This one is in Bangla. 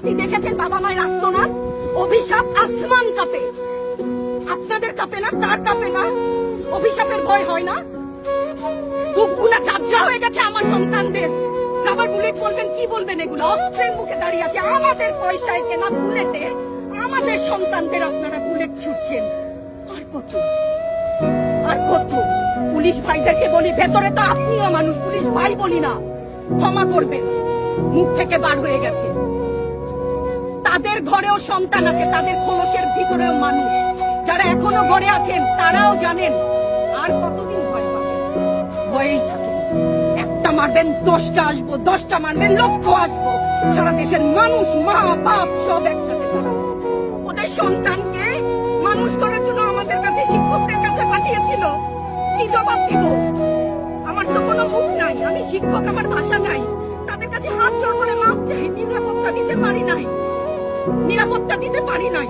আপনি দেখেছেন বাবা মায়ের আত্মনাদ? অভিশাপ আসমান কাঁপে, আপনাদের কাঁপে না? তার কাঁপে না? অভিশাপের ভয় হয় না? বুকগুলা ঝাঁঝরা হয়ে গেছে আমার সন্তানদের। রাবার বুলেট বলবেন, কি বলবেন? এগুলো অস্ত্রের মুখে দাঁড়িয়ে আছে, আমাদের পয়সায় কেনা বুলেটে আমাদের সন্তানদের আপনারা বুলেট ছুটছেন। আর কত, আর কত? পুলিশ ভাইদেরকে বলি, ভেতরে তো আপনিও মানুষ, পুলিশ ভাই বলি না, ক্ষমা করবেন, মুখ থেকে বার হয়ে গেছে। তাদের ঘরেও সন্তান আছে, তাদের খোলসের ভিতরেও মানুষ। যারা এখনো ঘরে আছেন তারাও জানেন আর কতদিন ভয় পাবেন। ভয়েই থাকে, একটা মারবেন 10টা আসবো, 10টা মারবেন লক্ষ আসবো। সারা দেশের মানুষ, মা বাপ সব একসাথে দাঁড়াবো। ওদের সন্তানকে মানুষ করার জন্য আমাদের কাছে, শিক্ষকদের কাছে পাঠিয়েছিল। কি জবাব দিব? আমার তো কোনো মুখ নাই, আমি শিক্ষক, আমার ভাষা নাই। তাদের কাছে হাত জোড় করে মাপ চাই, নিরাপত্তা দিতে পারি নাই, নিরাপত্তা দিতে পারি নাই।